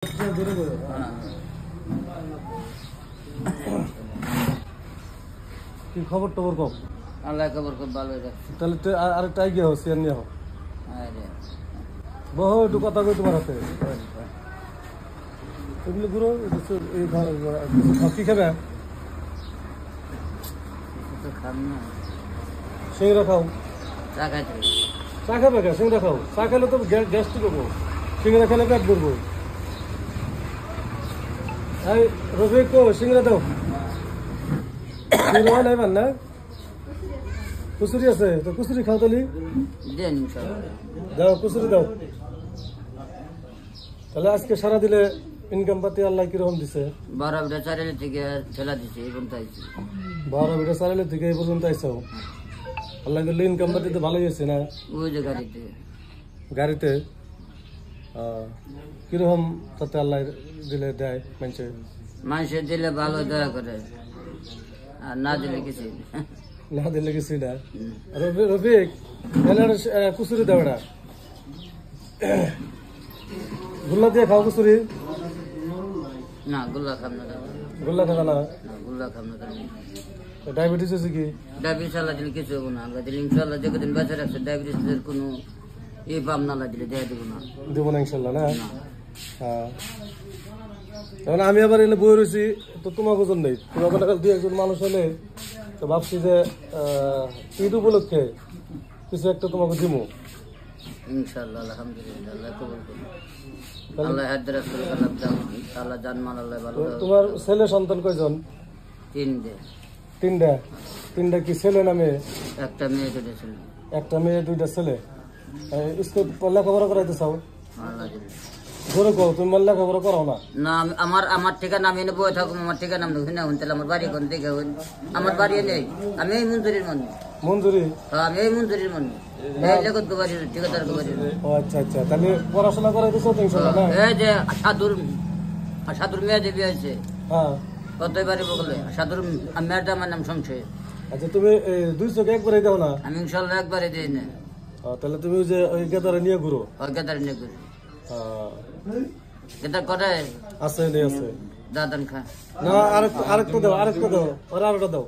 কি খবর টবর কম? আল্লাহ খবর খুব ভালো রাখছে। তাহলে আরেকটা এগিয়ে হোক চেয়ার নিয়ে হোক বহু একটু কথা কই তোমার হাতে এগুলো গুরু কি খাবে? সিংড়া খাও। চা খাইতে চা খাবে কে? সিংড়া খাও। চা খেলে তো গ্যাস ঠিক হবো, সিংড়া খেলে পেট ভরবো। এই রফিক কো সিংড়া দাও। সিংড়া নাই না কুচুরি আছে তো কুচুরি খাও তালি দাও, কুচুরি দাও। তাহলে আজকে সারা দিলে ইনকাম পাতি আল্লাহ কিরকম দিছে? 12 বিটা চারিলে থেকে ঠেলা দিছে এই পর্যন্ত আইছি। 12 বিটা চারিলে থেকে এই পর্যন্ত আইসাও। আল্লাহ করলে ইনকাম পাতি তো ভালোই হয়েছে না? ওই যে গাড়িতে গাড়িতে কিরকম তাতে আল্লাহ দিলে দেয় মানুষে দিলে ভালো দয়া করে, আর না দিলে কিছু না দিলে কিছুই না। রফিক কুচুরি দাও, এটা গুল্লা দিয়ে খাও কুচুরি। না গুল্লা খাম না, গুল্লা খাবে না, গুল্লা খাম না। ডায়াবেটিস আছে কি? ডায়াবেটিস আল্লাহ দিলে কিছু হবো না, আল্লাহ দিলে ইনশাল্লাহ যতদিন বেঁচে রাখছে ডায়াবেটিসের কোনো পাম না, আল্লাহ দিলে দেয়া দেবো না, দেবো না ইনশাল্লাহ না। হ্যাঁ তখন আমি আবার এনে বই রয়েছি তো তোমাকে ওজন নেই, তোমাকে দু একজন মানুষ হলে তো ভাবছি যে ঈদ উপলক্ষে কিছু একটা তোমাকে দিব ইনশাআল্লাহ। আলহামদুলিল্লাহ আল্লাহ কবুল করুন, আল্লাহ হায়াত রাখুন, আল্লাহ জানমাল আল্লাহ ভালো। তোমার ছেলে সন্তান কয়জন? তিনটা। তিনটা কি ছেলে না মেয়ে? একটা মেয়ে দুইটা ছেলে। একটা মেয়ে দুইটা ছেলে। স্কুল লেখাপড়া করাইতে চাও? জোরে কও, তুমি লেখাপড়া করাও না? না আমার ঠিকানা আমি বয়ে থাকুন, আমার ঠিকানা আমি তাহলে আমার বাড়ি কোন দিকে? আমার বাড়ি নেই, আমি এই মঞ্জুরির মানুষ। মঞ্জুরি? হ্যাঁ আমি এই মঞ্জুরির মানুষ, ঠিকাদার বাড়ি। ও আচ্ছা আচ্ছা, তাহলে পড়াশোনা করাইতে চাও তো ইনশাআল্লাহ না? এই যে সাধুর মেয়ে যে বিয়ে হয়েছে, হ্যাঁ কতই বাড়ি বলে সাধুর মেয়েটা আমার নাম সংশয়। আচ্ছা তুমি দুই চোখে একবারে দাও না? আমি ইনশাল্লাহ একবারে দিই না। তাহলে তুমি যে ওই গেদারে নিয়ে ঘুরো? ওই গেদারে নিয়ে ঘুরি। গেদার করে আছে নেই আছে দাদান খা না। আরেকটা দাও, আরেকটা দাও, ওরা আরেকটা দাও।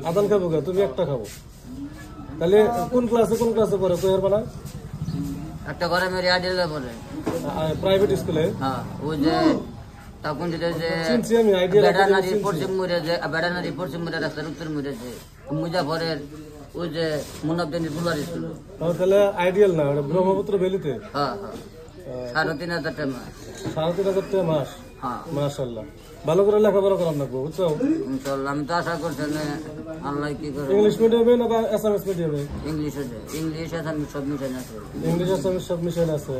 আদান খাবো কে? তুমি একটা খাবো। তাহলে কোন ক্লাসে পড়ে কই পারবা না? একটা ঘরে মেরে আইডিয়াল পড়ে প্রাইভেট স্কুলে। হ্যাঁ ওই যে তখন যেটা যে চিনছি আমি আইডিয়াল বেড়ানারি পশ্চিম মুড়ে যে বেড়ানারি পশ্চিম মুড়ে রাস্তার উত্তর মুড়ে যে মুজাফরের ওই যে মুনাবদিনী ফুলার স্কুল। তাহলে আইডিয়াল না, ওটা ব্রহ্মপুত্র ভ্যালিতে। হ্যাঁ হ্যাঁ 3,500 টাকা মাস। 3,500 টাকা মাস? হ্যাঁ মাশাআল্লাহ। ভালো করে লেখাপড়া করান লাগবো বুঝছো? ইনশাআল্লাহ আমি তো আশা করছি না আল্লাহ কি করে। ইংলিশ মিডিয়ামে না বা এসএমএস মিডিয়ামে? ইংলিশ আসামিস সব মিশাই আছে। ইংলিশ এসএমএস সব মিশাই আছে।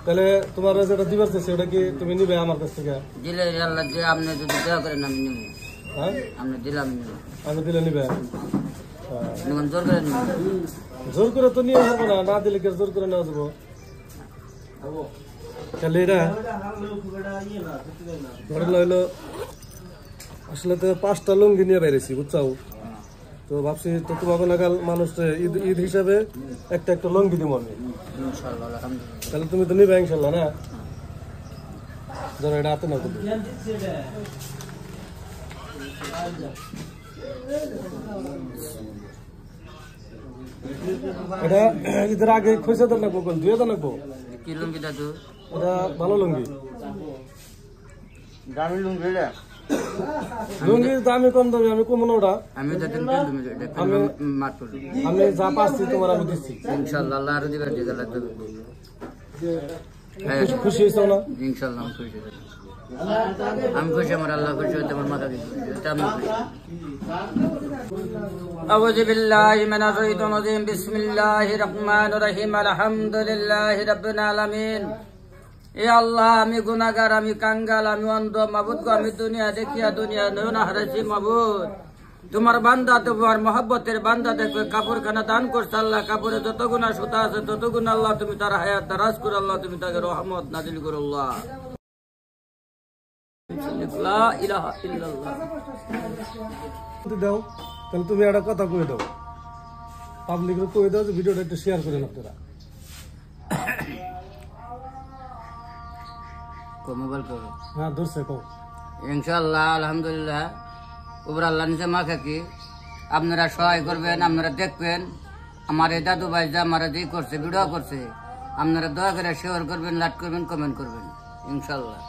তাহলে তোমার যেটা দিবার চাইছে ওটা কি তুমি নিবে আমার কাছ থেকে? দিলে আল্লাহ যে আপনি যদি দেওয়া করেন আমি নিব। হ্যাঁ আপনি দিলে আমি নিব। আমি দিলে নিবে? জোর করে নিব? জোর করে তো নিয়ে যাবো না, না দিলে কি জোর করে নেওয়া যাবো? তাহলে এটা হইলো আসলে তো 5টা লুঙ্গি নিয়ে বেরিয়েছি বুঝছো? তো ভাবছি তো তোমাকে নাগাল মানুষ ঈদ হিসাবে একটা লুঙ্গি দিব আমি। তাহলে তুমি তো নিবে ইনশাল্লাহ না? ধরো এটা হাতে না তুমি। এটা ঈদের আগে খৈসা দেন লাগবো, 2,000 লাগবো। কি লুঙ্গি দাদু? এটা ভালো লুঙ্গি, দামি লুঙ্গি। লুঙ্গির দামি কম দামি, আমি কম না ওটা। আমি যা পাচ্ছি তোমার আমি দিচ্ছি ইনশাল্লাহ। আল্লাহ আরো দিবার দিকে খুশি হয়েছ না? ইনশাল্লাহ আমি খুশি, আমি খুশি, আমার আল্লাহ খুশি হতে আমার মাথা খুশি। أعوذ بالله من الشيطان الرجيم بسم الله الرحمن الرحيم الحمد لله رب العالمين। এ আল্লাহ আমি গুনাহগার, আমি কাঙ্গাল, আমি অন্ধ মাবুদ গো, আমি দুনিয়া দেখিয়া দুনিয়া নয়ন হারাইছি মাবুদ। তোমার বান্দা তোমার মহব্বতের বান্দা দেখবে কাপড়খানা দান করছে আল্লাহ, কাপড়ে যত গুনাহ সুতা আছে তত গুনাহ আল্লাহ তুমি তার হায়াত দারাজ করো আল্লাহ, তুমি তাকে রহমত নাজিল করো আল্লাহ। লা ইলাহা ইল্লাল্লাহ। দাও তাহলে তুমি একটা কথা কয়ে দাও, পাবলিকের কয়ে দাও যে ভিডিওটা একটু শেয়ার করেন আপনারা। মোবাইল করো হ্যাঁ ধরছে কো ইনশাআল্লাহ আলহামদুলিল্লাহ উপর আল্লাহ নিচে মাখা কি আপনারা সহায় করবেন, আপনারা দেখবেন আমার এই দাদু ভাই যা আমার দিয়ে করছে, ভিডিও করছে, আপনারা দয়া করে শেয়ার করবেন, লাইক করবেন, কমেন্ট করবেন ইনশাআল্লাহ।